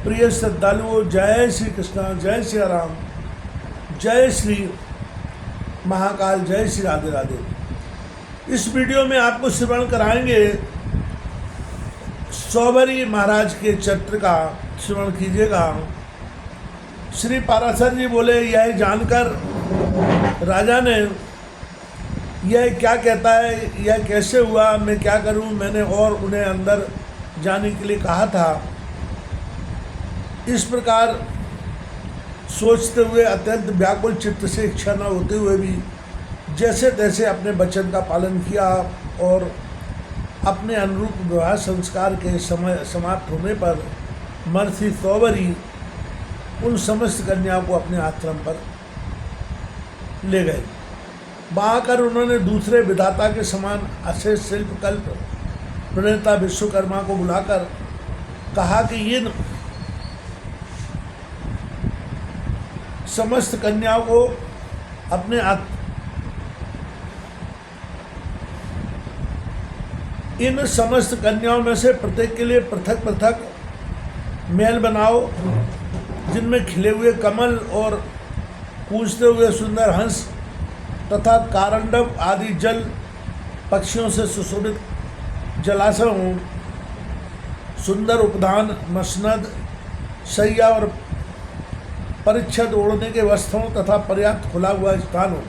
प्रिय श्रद्धालुओं, जय श्री कृष्णा, जय श्री राम, जय श्री महाकाल, जय श्री राधे राधे। इस वीडियो में आपको श्रवण कराएंगे सौवरी महाराज के चरित्र का श्रवण कीजिएगा। श्री पाराशर जी बोले, यह जानकर राजा ने यह क्या कहता है, यह कैसे हुआ, मैं क्या करूं, मैंने और उन्हें अंदर जाने के लिए कहा था। इस प्रकार सोचते हुए अत्यंत व्याकुल चित्त से इच्छा न होते हुए भी जैसे तैसे अपने वचन का पालन किया और अपने अनुरूप विवाह संस्कार के समय समाप्त होने पर महर्षि सौवरी उन समस्त कन्याओं को अपने आश्रम पर ले गए। वहाँ आकर उन्होंने दूसरे विधाता के समान अशेष शिल्प कल्प प्रणेता विश्वकर्मा को बुलाकर कहा कि ये समस्त कन्याओं को अपने इन समस्त कन्याओं में से प्रत्येक के लिए पृथक पृथक महल बनाओ, जिनमें खिले हुए कमल और कूजते हुए सुंदर हंस तथा कारंडव आदि जल पक्षियों से सुशोभित जलाशय हों, सुंदर उपधान, मसनद, शैया और परिच्छद ओढ़ने के वस्त्रों तथा पर्याप्त खुला हुआ स्थान हो।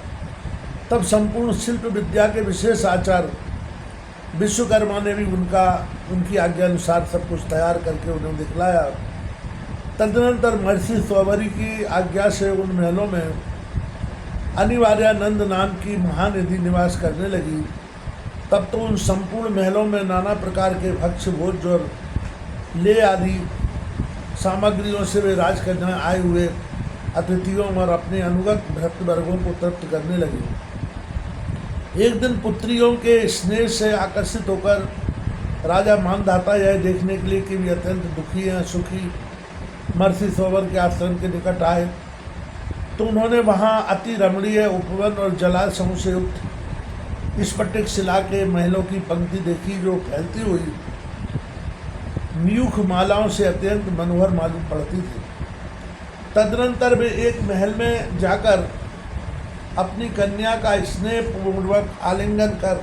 तब संपूर्ण शिल्प विद्या के विशेष आचार्य विश्वकर्मा ने भी उनकी आज्ञा अनुसार सब कुछ तैयार करके उन्हें दिखलाया। तदनंतर महर्षि सौवरी की आज्ञा से उन महलों में अनिवार्यानंद नाम की महानिधि निवास करने लगी। तब तो उन संपूर्ण महलों में नाना प्रकार के भक्ष्य भोज्य और ले आदि सामग्रियों से वे राजकन्याएं आए हुए अतिथियों और अपने अनुगत भक्तवर्गों को तृप्त करने लगे। एक दिन पुत्रियों के स्नेह से आकर्षित होकर राजा मानधाता यह देखने के लिए कि वे अत्यंत दुखी हैं, सुखी महर्षि सौवर के आश्रम के निकट आए, तो उन्होंने वहाँ अति रमणीय उपवन और जलाशयों से युक्त स्फटिक शिला के महलों की पंक्ति देखी, जो फैलती हुई म्यूख मालाओं से अत्यंत मनोहर मालूम पड़ती थी। तदनंतर वे एक महल में जाकर अपनी कन्या का स्नेहपूर्वक आलिंगन कर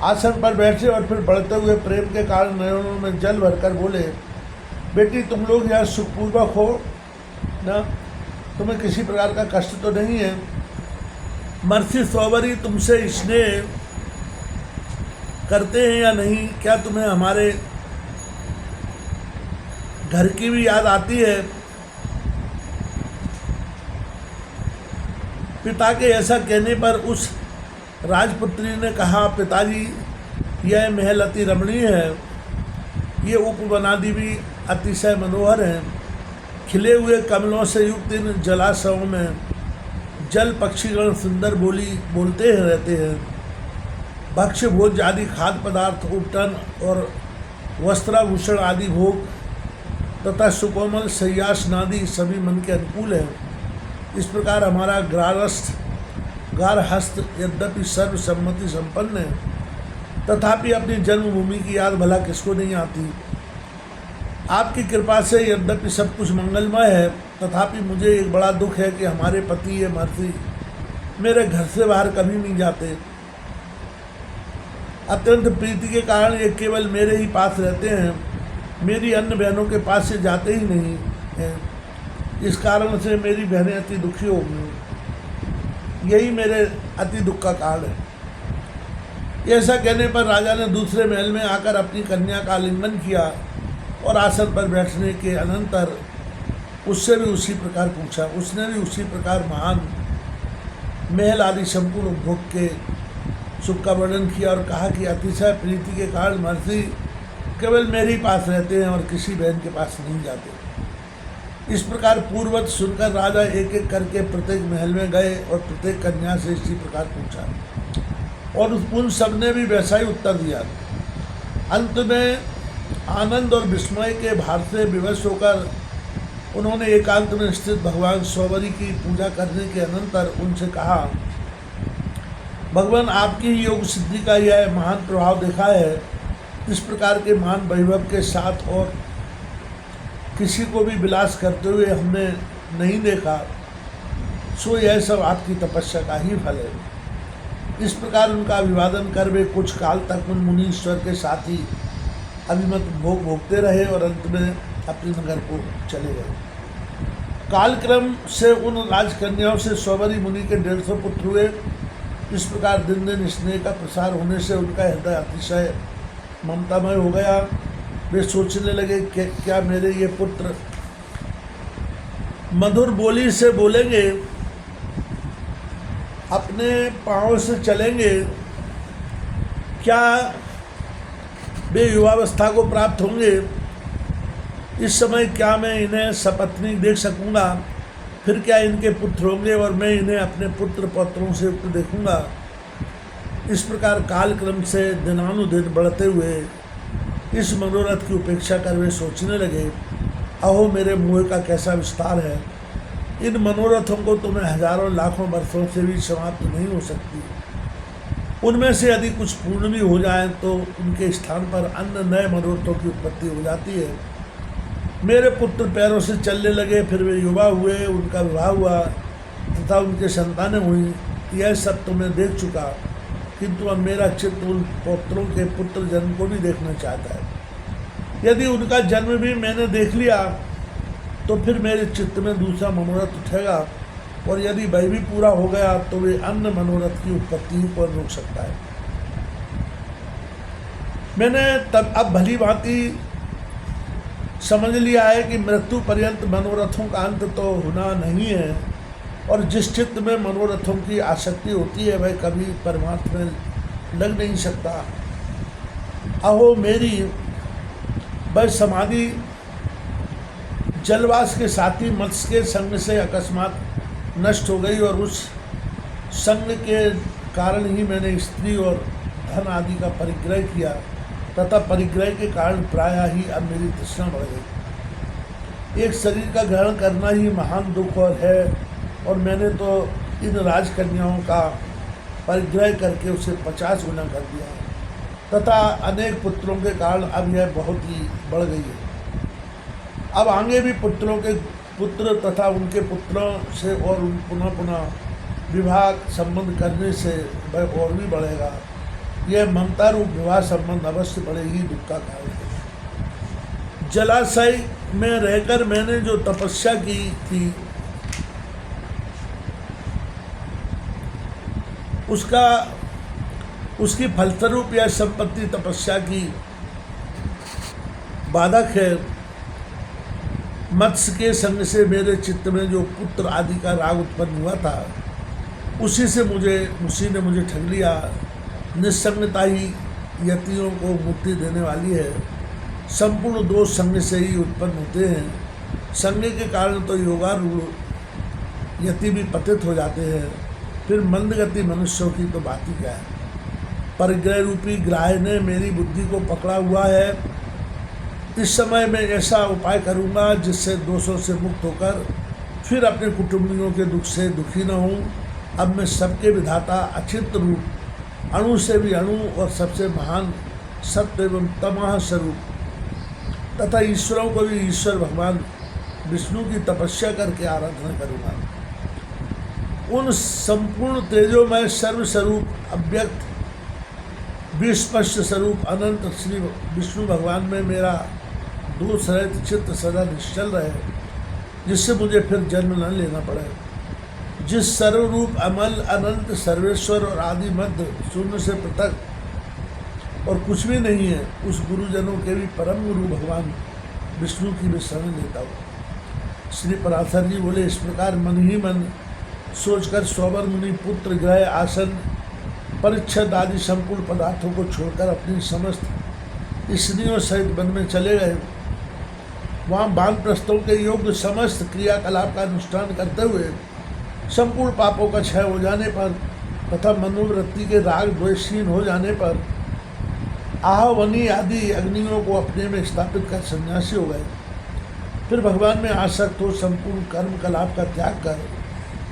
आसन पर बैठे और फिर बढ़ते हुए प्रेम के कारण नयनों में जल भरकर बोले, बेटी तुम लोग यहाँ सुखपूर्वक हो ना, तुम्हें किसी प्रकार का कष्ट तो नहीं है। महर्षि सौवरी तुमसे स्नेह करते हैं या नहीं, क्या तुम्हें हमारे घर की भी याद आती है। पिता के ऐसा कहने पर उस राजपुत्री ने कहा, पिताजी यह महल अति रमणीय है, ये उपवनादि भी अतिशय मनोहर हैं। खिले हुए कमलों से युक्त इन जलाशयों में जल पक्षीगण सुंदर बोली बोलते रहते हैं। भक्ष्य भोज्य आदि खाद्य पदार्थ, उपटन और वस्त्राभूषण आदि भोग तथा सुकोमल शय्यासनादि सभी मन के अनुकूल हैं। इस प्रकार हमारा गारहस्थ यद्यपि सर्वसम्मति संपन्न है, तथापि अपनी जन्मभूमि की याद भला किसको नहीं आती। आपकी कृपा से यद्यपि सब कुछ मंगलमय है, तथापि मुझे एक बड़ा दुख है कि हमारे पति ये महर्षि मेरे घर से बाहर कभी नहीं जाते। अत्यंत प्रीति के कारण ये केवल मेरे ही पास रहते हैं, मेरी अन्य बहनों के पास से जाते ही नहीं हैं। इस कारण से मेरी बहनें अति दुखी हो गई, यही मेरे अति दुख का कारण है। ऐसा कहने पर राजा ने दूसरे महल में आकर अपनी कन्या का आलिंगन किया और आसन पर बैठने के अनंतर उससे भी उसी प्रकार पूछा। उसने भी उसी प्रकार महान महल आदि संपूर्ण उपभोग के सुख का वर्णन किया और कहा कि अतिशय प्रीति के कारण महर्षि केवल मेरे ही पास रहते हैं और किसी बहन के पास नहीं जाते। इस प्रकार पूर्ववत सुनकर राजा एक एक करके प्रत्येक महल में गए और प्रत्येक कन्या से इसी प्रकार पूछा और उन सब ने भी वैसा ही उत्तर दिया। अंत में आनंद और विस्मय के भार से विवश होकर उन्होंने एकांत में स्थित भगवान सौवरी की पूजा करने के अनंतर उनसे कहा, भगवान आपकी योग सिद्धि का यह महान प्रभाव देखा है। इस प्रकार के महान वैभव के साथ और किसी को भी विलास करते हुए हमने नहीं देखा, सो यह सब आपकी तपस्या का ही फल है। इस प्रकार उनका अभिवादन कर वे कुछ काल तक उन मुनीश्वर के साथ ही अभिमत भोग भोगते रहे और अंत में अपने नगर को चले गए। कालक्रम से उन राजकन्याओं से स्वबरी मुनि के 150 पुत्र हुए। इस प्रकार दिन दिन स्नेह का प्रसार होने से उनका हृदय अतिशय ममतामय हो गया। वे सोचने लगे कि क्या मेरे ये पुत्र मधुर बोली से बोलेंगे, अपने पाँव से चलेंगे, क्या वे युवावस्था को प्राप्त होंगे? इस समय क्या मैं इन्हें सपत्नी देख सकूंगा? फिर क्या इनके पुत्र होंगे और मैं इन्हें अपने पुत्र पौत्रों से युक्त देखूंगा? इस प्रकार कालक्रम से दिनानुदिन बढ़ते हुए इस मनोरथ की उपेक्षा कर वे सोचने लगे, अहो मेरे मोह का कैसा विस्तार है। इन मनोरथों को तो मैं हजारों लाखों वर्षों से भी समाप्त नहीं हो सकती। उनमें से यदि कुछ पूर्ण भी हो जाए तो उनके स्थान पर अन्य नए मनोरथों की उत्पत्ति हो जाती है। मेरे पुत्र पैरों से चलने लगे, फिर वे युवा हुए, उनका विवाह हुआ तथा उनके संतानें हुई। यह सब तो मैं देख चुका, किंतु अब मेरा चित्त उन पौत्रों के पुत्र जन्म को भी देखना चाहता है। यदि उनका जन्म भी मैंने देख लिया तो फिर मेरे चित्त में दूसरा मनोरथ उठेगा, और यदि वह भी पूरा हो गया तो वे अन्य मनोरथ की उत्पत्ति को रोक सकता है। मैंने तब अब भली भांति समझ लिया है कि मृत्यु पर्यंत मनोरथों का अंत तो होना नहीं है, और जिस चित्त में मनोरथों की आसक्ति होती है वह कभी परमार्थ में लग नहीं सकता। अहो मेरी वह समाधि जलवास के साथी मत्स्य के संग से अकस्मात नष्ट हो गई, और उस संग के कारण ही मैंने स्त्री और धन आदि का परिग्रह किया, तथा परिग्रह के कारण प्रायः ही अब मेरी तृष्णा बढ़ गई। एक शरीर का ग्रहण करना ही महान दुख और है, और मैंने तो इन राजकन्याओं का परिग्रह करके उसे 50 गुना कर दिया, तथा अनेक पुत्रों के कारण अब यह बहुत ही बढ़ गई है। अब आगे भी पुत्रों के पुत्र तथा उनके पुत्रों से और पुनः पुनः विवाह संबंध करने से वह और भी बढ़ेगा। यह ममता रूप विवाह संबंध अवश्य बड़े ही दुख का कारण है। जलाशय में रहकर मैंने जो तपस्या की थी उसकी फलस्वरूप यह संपत्ति तपस्या की बाधक है। मत्स्य के संग से मेरे चित्त में जो पुत्र आदि का राग उत्पन्न हुआ था उसी ने मुझे ठग लिया। निस्संगता ही यतियों को मुक्ति देने वाली है। संपूर्ण दोष संग से ही उत्पन्न होते हैं। संग के कारण तो योगारूढ़ यति भी पतित हो जाते हैं, फिर मंदगति मनुष्यों की तो बात ही क्या है। परिग्रह रूपी ग्राह्य ने मेरी बुद्धि को पकड़ा हुआ है। इस समय मैं ऐसा उपाय करूँगा जिससे दोषों से मुक्त होकर फिर अपने कुटुंबियों के दुख से दुखी न हूँ। अब मैं सबके विधाता अचिंत रूप, अणु से भी अणु और सबसे महान सत्य एवं तमः स्वरूप तथा ईश्वरों को भी ईश्वर भगवान विष्णु की तपस्या करके आराधना करूँगा। उन संपूर्ण तेजोमय सर्वस्वरूप अव्यक्त विस्पष्ट स्वरूप अनंत श्री विष्णु भगवान में मेरा दोष रहित चित्त सदा निश्चल रहे, जिससे मुझे फिर जन्म न लेना पड़े। जिस सर्वरूप अमल अनंत सर्वेश्वर और आदि मध्य शून्य से पृथक और कुछ भी नहीं है, उस गुरुजनों के भी परम गुरु भगवान विष्णु की भी शरण लेता हूँ। श्री पराशर जी बोले, इस प्रकार मन ही मन सोचकर स्ववर मुनि पुत्र ग्रह आसन परिच्छद आदि संपूर्ण पदार्थों को छोड़कर अपनी समस्त स्त्रियों सहित वन में चले गए। वहाँ वानप्रस्थों के योग्य समस्त क्रियाकलाप का अनुष्ठान करते हुए संपूर्ण पापों का क्षय हो जाने पर तथा मनोवृत्ति के राग द्वेषहीन हो जाने पर आहवनी आदि अग्नियों को अपने में स्थापित कर सन्यासी हो गए। फिर भगवान में आसक्त हो संपूर्ण कर्म कलाप का त्याग कर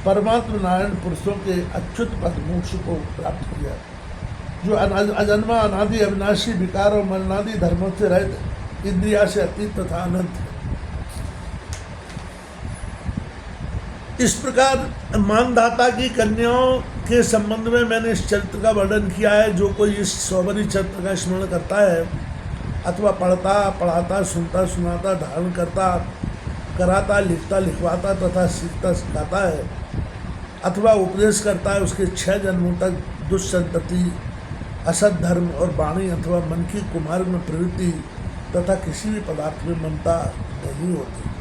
परमात्मा नारायण पुरुषों के अच्युत पद मोक्ष को प्राप्त किया, जो अजन्मा अनादि अविनाशी विकार और मरणादि धर्मों से रहित इंद्रिया से अतीत तथा अनंत है। इस प्रकार मानधाता की कन्याओं के संबंध में मैंने इस चरित्र का वर्णन किया है। जो कोई इस सौबरी चरित्र का स्मरण करता है अथवा पढ़ता पढ़ाता, सुनता सुनाता, धारण करता कराता, लिखता लिखवाता तथा सीखता सिखाता है अथवा उपदेश करता है, उसके 6 जन्मों तक दुष्संतति, असत धर्म और वाणी अथवा मन की कुमार्ग में प्रवृत्ति तथा किसी भी पदार्थ में ममता नहीं होती।